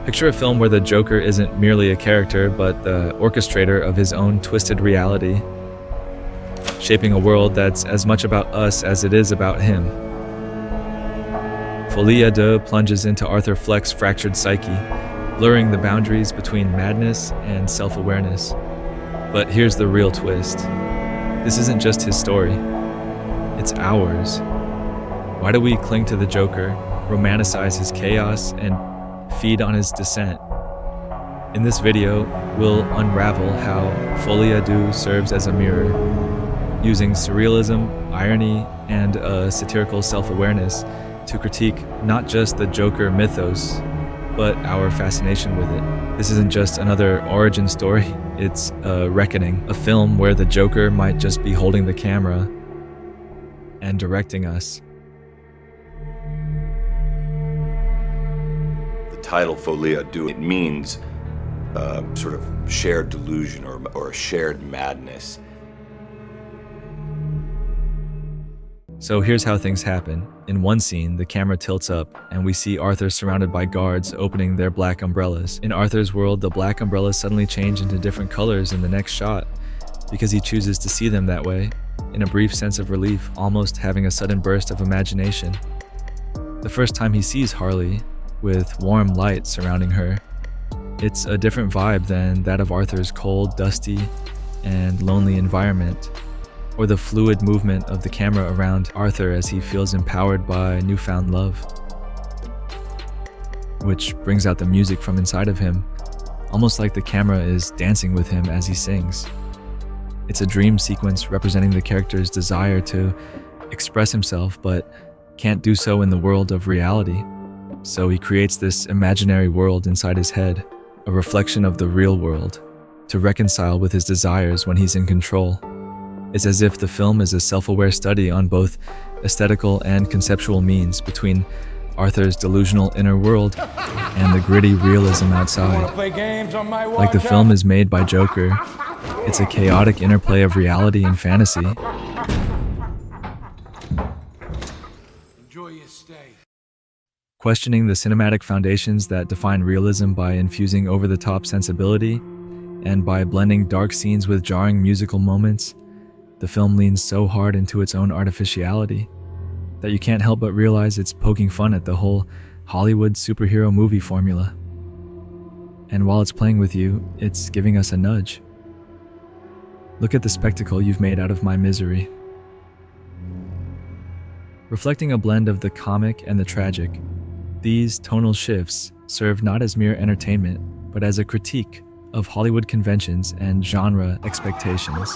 Picture a film where the Joker isn't merely a character, but the orchestrator of his own twisted reality, shaping a world that's as much about us as it is about him. Folie Deux plunges into Arthur Fleck's fractured psyche, blurring the boundaries between madness and self-awareness. But here's the real twist. This isn't just his story. It's ours. Why do we cling to the Joker, romanticize his chaos, and feed on his dissent? In this video, we'll unravel how Folie Deux serves as a mirror, using surrealism, irony, and a satirical self-awareness to critique not just the Joker mythos, but our fascination with it. This isn't just another origin story, it's a reckoning, a film where the Joker might just be holding the camera and directing us. The title Folie Deux, it means sort of shared delusion or a shared madness. So here's how things happen. In one scene, the camera tilts up and we see Arthur surrounded by guards opening their black umbrellas. In Arthur's world, the black umbrellas suddenly change into different colors in the next shot because he chooses to see them that way, in a brief sense of relief, almost having a sudden burst of imagination. The first time he sees Harley, with warm light surrounding her, it's a different vibe than that of Arthur's cold, dusty, and lonely environment, or the fluid movement of the camera around Arthur as he feels empowered by newfound love. Which brings out the music from inside of him, almost like the camera is dancing with him as he sings. It's a dream sequence representing the character's desire to express himself, but can't do so in the world of reality. So he creates this imaginary world inside his head, a reflection of the real world, to reconcile with his desires when he's in control. It's as if the film is a self-aware study on both aesthetical and conceptual means between Arthur's delusional inner world and the gritty realism outside. Like the film is made by Joker, it's a chaotic interplay of reality and fantasy. Enjoy your stay. Questioning the cinematic foundations that define realism by infusing over-the-top sensibility and by blending dark scenes with jarring musical moments, the film leans so hard into its own artificiality that you can't help but realize it's poking fun at the whole Hollywood superhero movie formula. And while it's playing with you, it's giving us a nudge. Look at the spectacle you've made out of my misery. Reflecting a blend of the comic and the tragic, these tonal shifts serve not as mere entertainment, but as a critique of Hollywood conventions and genre expectations,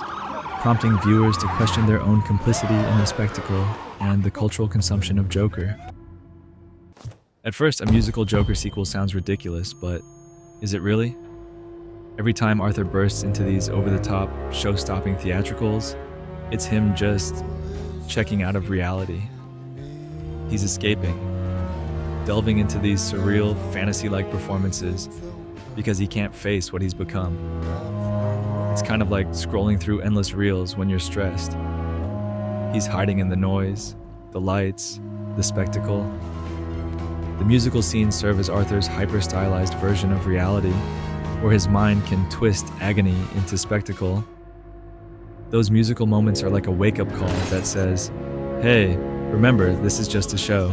prompting viewers to question their own complicity in the spectacle and the cultural consumption of Joker. At first, a musical Joker sequel sounds ridiculous, but is it really? Every time Arthur bursts into these over-the-top, show-stopping theatricals, it's him just checking out of reality. He's escaping, delving into these surreal, fantasy-like performances because he can't face what he's become. It's kind of like scrolling through endless reels when you're stressed. He's hiding in the noise, the lights, the spectacle. The musical scenes serve as Arthur's hyper-stylized version of reality, where his mind can twist agony into spectacle. Those musical moments are like a wake-up call that says, hey, remember, this is just a show.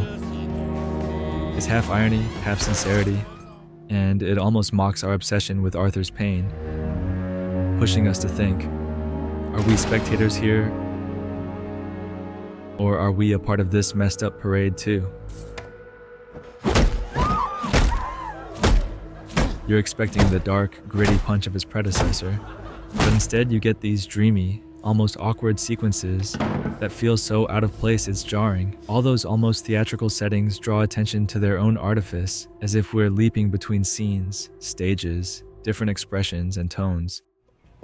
It's half irony, half sincerity, and it almost mocks our obsession with Arthur's pain, pushing us to think, are we spectators here? Or are we a part of this messed up parade too? You're expecting the dark, gritty punch of his predecessor, but instead you get these dreamy, almost awkward sequences that feel so out of place it's jarring. All those almost theatrical settings draw attention to their own artifice, as if we're leaping between scenes, stages, different expressions and tones.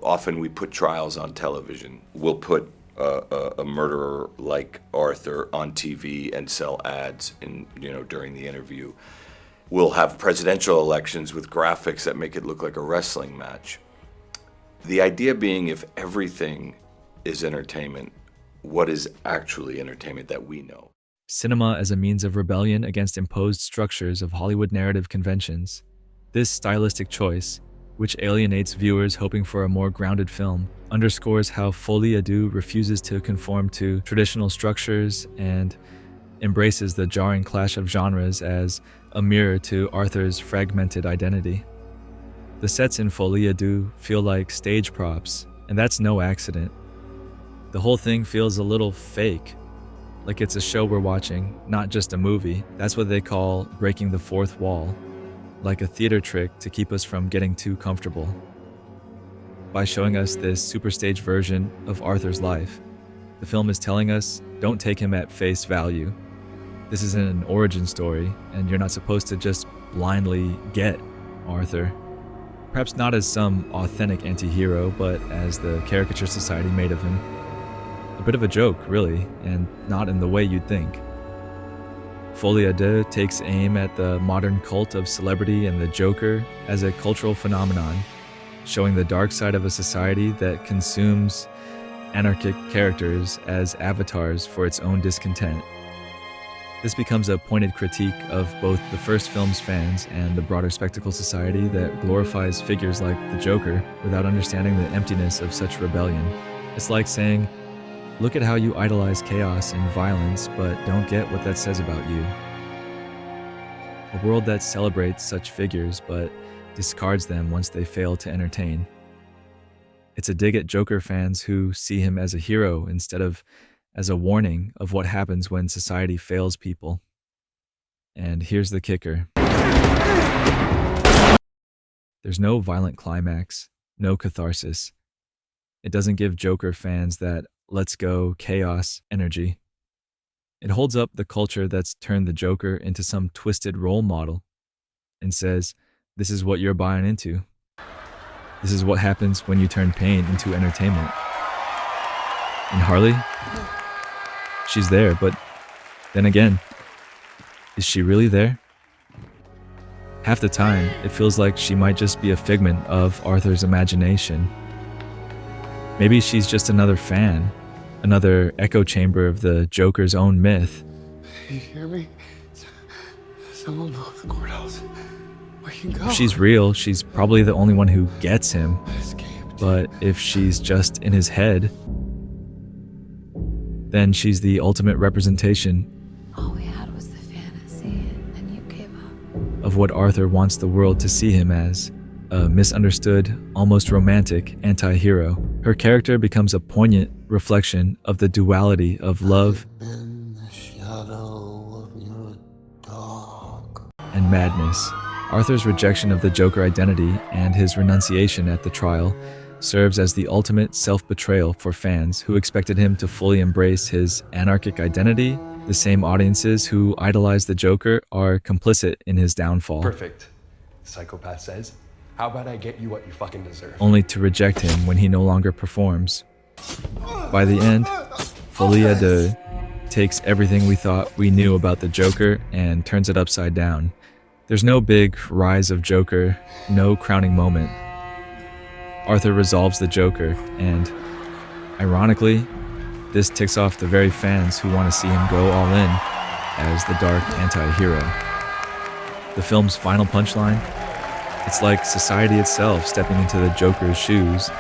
Often we put trials on television. We'll put a murderer like Arthur on TV and sell ads during the interview. We'll have presidential elections with graphics that make it look like a wrestling match. The idea being, if everything is entertainment, what is actually entertainment that we know? Cinema as a means of rebellion against imposed structures of Hollywood narrative conventions. This stylistic choice, which alienates viewers hoping for a more grounded film, underscores how Folie Deux refuses to conform to traditional structures and embraces the jarring clash of genres as a mirror to Arthur's fragmented identity. The sets in Folie Deux feel like stage props, and that's no accident. The whole thing feels a little fake, like it's a show we're watching, not just a movie. That's what they call breaking the fourth wall, like a theater trick to keep us from getting too comfortable. By showing us this superstage version of Arthur's life, the film is telling us, don't take him at face value. This isn't an origin story, and you're not supposed to just blindly get Arthur. Perhaps not as some authentic anti-hero, but as the caricature society made of him. A bit of a joke, really, and not in the way you'd think. Folie Deux takes aim at the modern cult of celebrity and the Joker as a cultural phenomenon, showing the dark side of a society that consumes anarchic characters as avatars for its own discontent. This becomes a pointed critique of both the first film's fans and the broader spectacle society that glorifies figures like the Joker without understanding the emptiness of such rebellion. It's like saying, look at how you idolize chaos and violence, but don't get what that says about you. A world that celebrates such figures but discards them once they fail to entertain. It's a dig at Joker fans who see him as a hero instead of as a warning of what happens when society fails people. And here's the kicker. There's no violent climax, no catharsis. It doesn't give Joker fans that let's go chaos energy. It holds up the culture that's turned the Joker into some twisted role model and says, this is what you're buying into. This is what happens when you turn pain into entertainment. And Harley? She's there, but then again, is she really there? Half the time, it feels like she might just be a figment of Arthur's imagination. Maybe she's just another fan, another echo chamber of the Joker's own myth. You hear me? Someone blow up the courthouse. Where you go? If she's real, she's probably the only one who gets him. I escaped. But if she's just in his head, then she's the ultimate representation All we had was the fantasy, and then you gave up. of what Arthur wants the world to see him as, a misunderstood, almost romantic anti-hero. Her character becomes a poignant reflection of the duality of love In the shadow of your dog. and madness. Arthur's rejection of the Joker identity and his renunciation at the trial serves as the ultimate self-betrayal for fans who expected him to fully embrace his anarchic identity. The same audiences who idolize the Joker are complicit in his downfall, Perfect. Psychopath says, how about I get you what you fucking deserve? only to reject him when he no longer performs. By the end, Folie Deux takes everything we thought we knew about the Joker and turns it upside down. There's no big rise of Joker, no crowning moment. Arthur resolves the Joker, and ironically, this ticks off the very fans who want to see him go all in as the dark anti-hero. The film's final punchline? It's like society itself stepping into the Joker's shoes,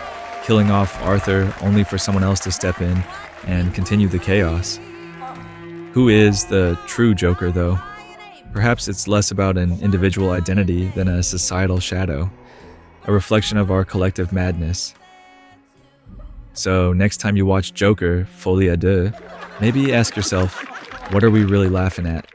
killing off Arthur only for someone else to step in and continue the chaos. Who is the true Joker, though? Perhaps it's less about an individual identity than a societal shadow, a reflection of our collective madness. So next time you watch Joker, Folie Deux, maybe ask yourself, what are we really laughing at?